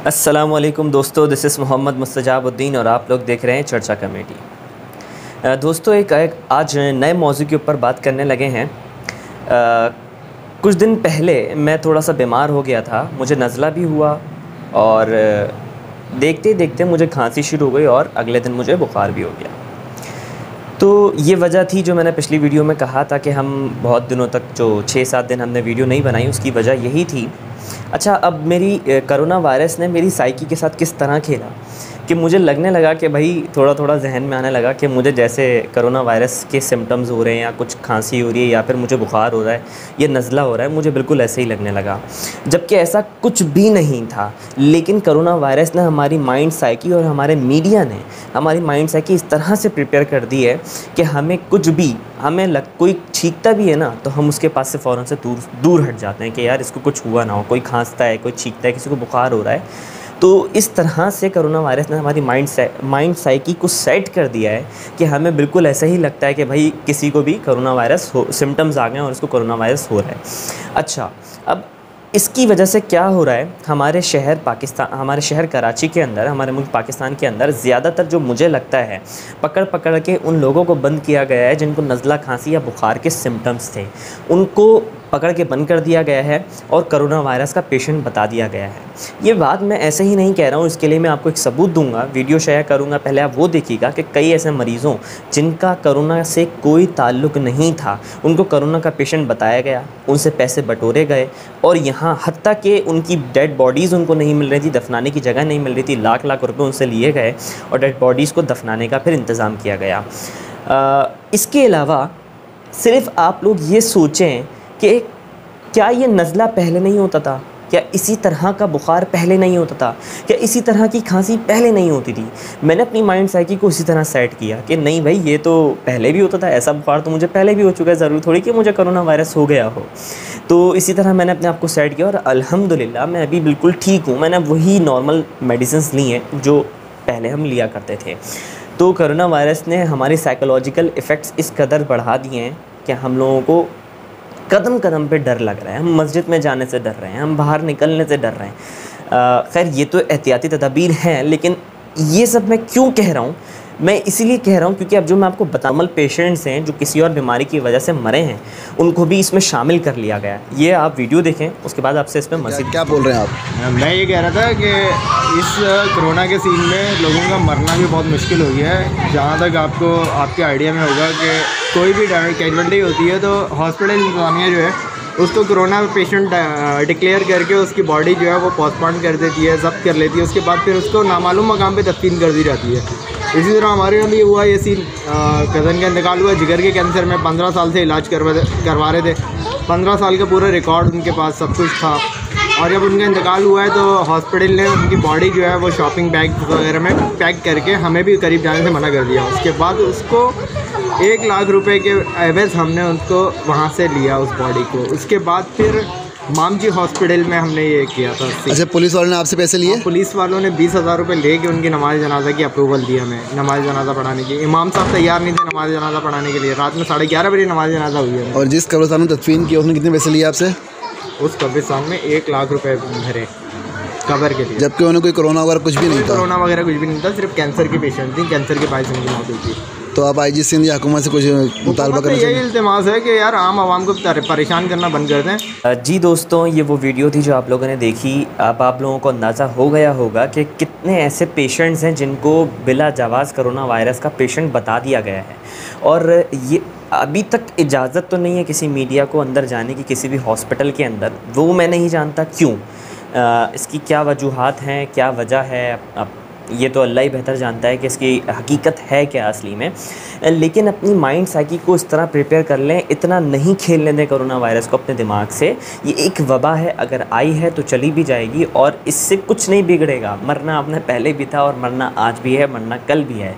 अस्सलामुअलैकुम दोस्तों, this is Mohammad मुस्तजाबुद्दीन और आप लोग देख रहे हैं चर्चा कमेटी। दोस्तों एक आज नए मौजू के ऊपर बात करने लगे हैं। कुछ दिन पहले मैं थोड़ा सा बीमार हो गया था, मुझे नज़ला भी हुआ और देखते ही देखते मुझे खांसी शुरू हो गई और अगले दिन मुझे बुखार भी हो गया। तो ये वजह थी जो मैंने पिछली वीडियो में कहा था कि हम बहुत दिनों तक जो 6-7 दिन हमने वीडियो नहीं बनाई, उसकी वजह यही थी। अच्छा, अब मेरी कोरोना वायरस ने मेरी साइकी के साथ किस तरह खेला कि मुझे लगने लगा कि भाई थोड़ा थोड़ा जहन में आने लगा कि मुझे जैसे कोरोना वायरस के सिम्टम्स हो रहे हैं या कुछ खांसी हो रही है या फिर मुझे बुखार हो रहा है या नज़ला हो रहा है, मुझे बिल्कुल ऐसे ही लगने लगा, जबकि ऐसा कुछ भी नहीं था। लेकिन कोरोना वायरस ने हमारी माइंड साइकी और हमारे मीडिया ने हमारी माइंड साइकी इस तरह से प्रिपेयर कर दी है कि हमें कुछ भी कोई छींकता भी है ना, तो हम उसके पास से फ़ौरन से दूर हट जाते हैं कि यार इसको कुछ हुआ ना हो। कोई खांसता है, कोई छींकता है, किसी को बुखार हो रहा है, तो इस तरह से कोरोना वायरस ने हमारी माइंड साइकी को सेट कर दिया है कि हमें बिल्कुल ऐसा ही लगता है कि भाई किसी को भी कोरोना वायरस सिम्टम्स आ गए और उसको कोरोना वायरस हो रहा है। अच्छा, अब इसकी वजह से क्या हो रहा है, हमारे शहर कराची के अंदर, हमारे मुल्क पाकिस्तान के अंदर ज़्यादातर जो मुझे लगता है पकड़ पकड़ के उन लोगों को बंद किया गया है जिनको नज़ला, खांसी या बुखार के सिम्टम्स थे, उनको पकड़ के बंद कर दिया गया है और कोरोना वायरस का पेशेंट बता दिया गया है। ये बात मैं ऐसे ही नहीं कह रहा हूँ, इसके लिए मैं आपको एक सबूत दूंगा, वीडियो शेयर करूँगा, पहले आप वो देखिएगा कि कई ऐसे मरीज़ों जिनका कोरोना से कोई ताल्लुक़ नहीं था, उनको कोरोना का पेशेंट बताया गया, उनसे पैसे बटोरे गए और यहाँ हत्ता कि उनकी डेड बॉडीज़ उनको नहीं मिल रही थी, दफनाने की जगह नहीं मिल रही थी, लाख लाख रुपए उनसे लिए गए और डेड बॉडीज़ को दफनाने का फिर इंतज़ाम किया गया। इसके अलावा सिर्फ़ आप लोग ये सोचें कि क्या ये नज़ला पहले नहीं होता था? क्या इसी तरह का बुखार पहले नहीं होता था? क्या इसी तरह की खांसी पहले नहीं होती थी? मैंने अपनी माइंड साइकी को उसी तरह सेट किया कि नहीं भाई, ये तो पहले भी होता था, ऐसा बुखार तो मुझे पहले भी हो चुका है, ज़रूरी थोड़ी कि मुझे कोरोना वायरस हो गया हो। तो इसी तरह मैंने अपने आप को सेट किया और अल्हम्दुलिल्लाह मैं अभी बिल्कुल ठीक हूँ। मैंने वही नॉर्मल मेडिसिन्स ली हैं जो पहले हम लिया करते थे। तो कोरोना वायरस ने हमारी साइकोलॉजिकल इफ़ेक्ट्स इस कदर बढ़ा दिए हैं कि हम लोगों को कदम कदम पे डर लग रहा है। हम मस्जिद में जाने से डर रहे हैं, हम बाहर निकलने से डर रहे हैं। खैर ये तो एहतियाती तदाबीर हैं, लेकिन ये सब मैं क्यों कह रहा हूँ? मैं इसीलिए कह रहा हूँ क्योंकि अब जो मैं आपको बताऊँ, पेशेंट्स हैं जो किसी और बीमारी की वजह से मरे हैं, उनको भी इसमें शामिल कर लिया गया है। ये आप वीडियो देखें, उसके बाद आपसे इसमें मज़ीद क्या बोल रहे हैं आप? मैं ये कह रहा था कि इस कोरोना के सीन में लोगों का मरना भी बहुत मुश्किल हो गया है। जहाँ तक आपके आइडिया में होगा कि कोई भी कैजुअल्टी होती है तो हॉस्पिटल इंतज़ामिया जो है उसको कोरोना पेशेंट डिक्लेयर करके उसकी बॉडी जो है वो पोस्टमार्टम कर देती है, जब्त कर लेती है, उसके बाद फिर उसको नामालूम मकाम पे तदफीन कर दी जाती है। इसी तरह हमारे यहाँ भी हुआ ये सीन। कज़न का इंतकाल हुआ जिगर के कैंसर में, 15 साल से इलाज करवा रहे थे, 15 साल का पूरा रिकॉर्ड उनके पास सब कुछ था। और जब उनका इंतकाल हुआ है तो हॉस्पिटल ने उनकी बॉडी जो है वो शॉपिंग बैग वगैरह में पैक करके हमें भी करीब जाने से मना कर दिया। उसके बाद उसको 1 लाख रुपए के एवज़ हमने उसको वहाँ से लिया, उस बॉडी को। उसके बाद फिर मामजी हॉस्पिटल में हमने ये किया था। अच्छा, पुलिस वालों ने आपसे पैसे लिए? पुलिस वालों ने 20,000 रुपये लेके उनकी नमाज जनाजा की अप्रूवल दी हमें, नमाज जनाजा पढ़ाने की। इमाम साहब तैयार नहीं थे नमाज जनाजा पढ़ाने के लिए। रात में 11:30 बजे नमाज जनाजा हुई है। और जिस कब्रिस्तान में तदफीन किया उसने कितने पैसे लिए आपसे? उस कब्रिस्तान में 1 लाख रुपए भरे कबर के लिए, जबकि उन्हें कोई कोरोना वगैरह कुछ भी नहीं था। कोरोना वगैरह कुछ भी नहीं था, सिर्फ कैंसर की पेशेंट थी, कैंसर के बायस उनकी मौत हुई थी। तो आप IG सिंध या हुकूमत से कुछ मुतालबा करना चाहिए? यही इल्तिमास है कि यार आम आवाम को परेशान करना बंद कर दें। जी दोस्तों, ये वो वीडियो थी जो आप लोगों ने देखी। अब आप लोगों को अंदाज़ा हो गया होगा कि कितने ऐसे पेशेंट्स हैं जिनको बिला जवाज़ कोरोना वायरस का पेशेंट बता दिया गया है। और ये अभी तक इजाज़त तो नहीं है किसी मीडिया को अंदर जाने की, किसी भी हॉस्पिटल के अंदर। वो मैं नहीं जानता क्यों, इसकी क्या वजूहात हैं, क्या वजह है, अब ये तो अल्लाह ही बेहतर जानता है कि इसकी हकीकत है क्या असली में। लेकिन अपनी माइंड साइकी को इस तरह प्रिपेयर कर लें, इतना नहीं खेलने दें कोरोना वायरस को अपने दिमाग से। ये एक वबा है, अगर आई है तो चली भी जाएगी और इससे कुछ नहीं बिगड़ेगा। मरना आपने पहले भी था और मरना आज भी है, मरना कल भी है।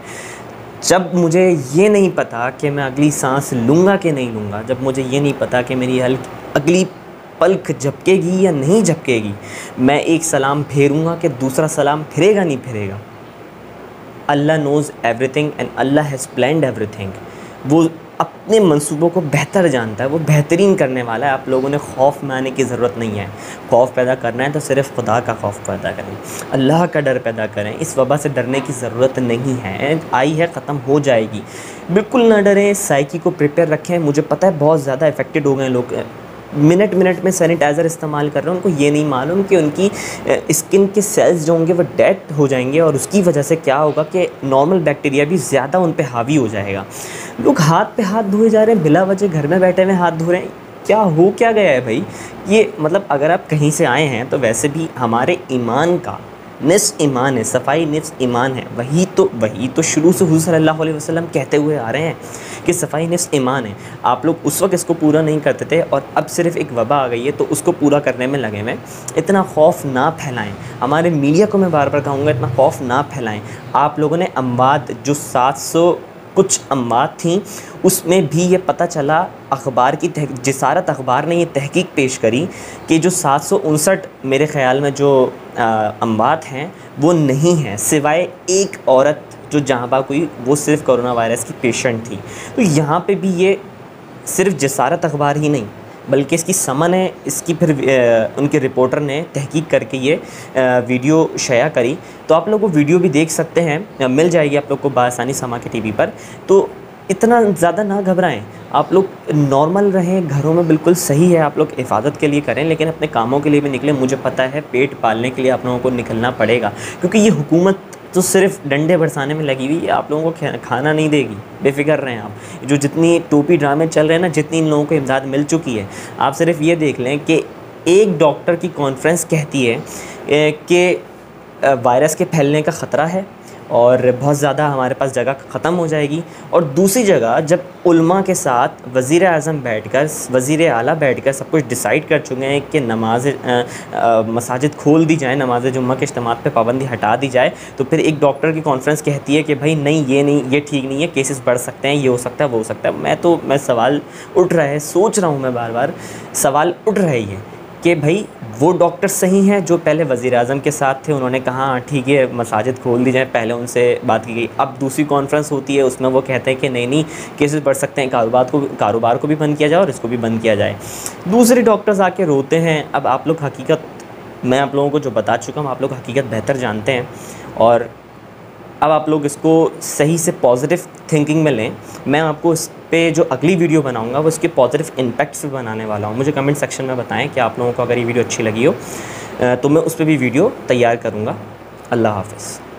जब मुझे ये नहीं पता कि मैं अगली सांस लूँगा कि नहीं लूँगा, जब मुझे ये नहीं पता कि मेरी अगली पलक झपकेगी या नहीं झपकेगी, मैं एक सलाम फेरूँगा कि दूसरा सलाम फिरेगा नहीं फिरेगा। Allah knows everything and Allah has planned everything. वो अब अपने मंसूबों को बेहतर जानता है, वो बेहतरीन करने वाला है। आप लोगों ने खौफ में आने की ज़रूरत नहीं है। खौफ पैदा करना है तो सिर्फ़ खुदा का खौफ पैदा करें, अल्लाह का डर पैदा करें। इस वबा से डरने की ज़रूरत नहीं है, आई है, ख़त्म हो जाएगी। बिल्कुल ना डरें, साइकी को प्रिपेयर रखें। मुझे पता है बहुत ज़्यादा अफेक्टेड हो गए लोग, मिनट मिनट में सैनिटाइज़र इस्तेमाल कर रहे हैं, उनको ये नहीं मालूम कि उनकी स्किन के सेल्स जो होंगे वो डेड हो जाएंगे और उसकी वजह से क्या होगा कि नॉर्मल बैक्टीरिया भी ज़्यादा उन पे हावी हो जाएगा। लोग हाथ पे हाथ धोए जा रहे हैं, बिला वजह घर में बैठे हुए हाथ धो रहे हैं। क्या गया है भाई ये? मतलब अगर आप कहीं से आए हैं तो वैसे भी हमारे ईमान का निस्फ़ ईमान है, सफाई निस्फ़ ईमान है। वही तो शुरू से हुज़ूर सल्लल्लाहु अलैहि वसल्लम कहते हुए आ रहे हैं कि सफाई निस्फ़ ईमान है। आप लोग उस वक्त इसको पूरा नहीं करते थे और अब सिर्फ एक वबा आ गई है तो उसको पूरा करने में लगे हुए। इतना खौफ ना फैलाएं। हमारे मीडिया को मैं बार बार कहूँगा, इतना खौफ ना फैलाएं। आप लोगों ने अमवात जो 700 कुछ अमवात थी उसमें भी ये पता चला, अखबार की जिसारत अखबार ने ये तहकीक पेश करी कि जो 759 मेरे ख़्याल में जो अमवात हैं वो नहीं हैं, सिवाय एक औरत जो जहाँ हुई, वो सिर्फ कोरोना वायरस की पेशेंट थी। तो यहाँ पे भी ये सिर्फ जिसारत अखबार ही नहीं बल्कि इसकी समन है। इसकी फिर उनके रिपोर्टर ने तहकीक करके ये वीडियो शाया करी। तो आप लोग वो वीडियो भी देख सकते हैं, मिल जाएगी आप लोग को बासानी समा के टीवी पर। तो इतना ज़्यादा ना घबराएं, आप लोग नॉर्मल रहें, घरों में बिल्कुल सही है। आप लोग हिफाजत के लिए करें लेकिन अपने कामों के लिए भी निकलें। मुझे पता है पेट पालने के लिए आप लोगों को निकलना पड़ेगा, क्योंकि ये हुकूमत तो सिर्फ डंडे बरसाने में लगी हुई है, आप लोगों को खाना नहीं देगी। बेफिक्र रहें आप। जो जितनी टोपी ड्रामे चल रहे हैं ना, जितनी इन लोगों को इमदाद मिल चुकी है, आप सिर्फ ये देख लें कि एक डॉक्टर की कॉन्फ्रेंस कहती है कि वायरस के फैलने का ख़तरा है और बहुत ज़्यादा हमारे पास जगह ख़त्म हो जाएगी। और दूसरी जगह जब उलमा के साथ वज़ीर आज़म बैठकर, वज़ीर आला बैठकर सब कुछ डिसाइड कर चुके हैं कि नमाज मसाजिद खोल दी जाए, नमाज जुम्मा के इज्तिमात पे पाबंदी हटा दी जाए, तो फिर एक डॉक्टर की कॉन्फ्रेंस कहती है कि भाई नहीं, ये ठीक नहीं है, केसेस बढ़ सकते हैं, ये हो सकता है, वो हो सकता है। मैं सवाल उठ रहा है, सोच रहा हूँ मैं बार बार, सवाल उठ रही है कि भाई वो डॉक्टर सही हैं जो पहले वज़ीर आज़म के साथ थे, उन्होंने कहा ठीक है मसाजिद खोल दी जाए, पहले उनसे बात की गई। अब दूसरी कॉन्फ्रेंस होती है, उसमें वो कहते हैं कि नहीं केसेस बढ़ सकते हैं, कारोबार को भी बंद किया जाए और इसको भी बंद किया जाए। दूसरे डॉक्टर्स आके रोते हैं। अब आप लोग हकीकत, मैं आप लोगों को जो बता चुका हूँ, आप लोग हकीकत बेहतर जानते हैं और अब आप लोग इसको सही से पॉजिटिव थिंकिंग में लें। मैं आपको इस पे जो अगली वीडियो बनाऊंगा वो इसके पॉजिटिव इम्पैक्ट्स भी बनाने वाला हूँ। मुझे कमेंट सेक्शन में बताएं कि आप लोगों को अगर ये वीडियो अच्छी लगी हो तो मैं उस पर भी वीडियो तैयार करूँगा। अल्लाह हाफ़िज़।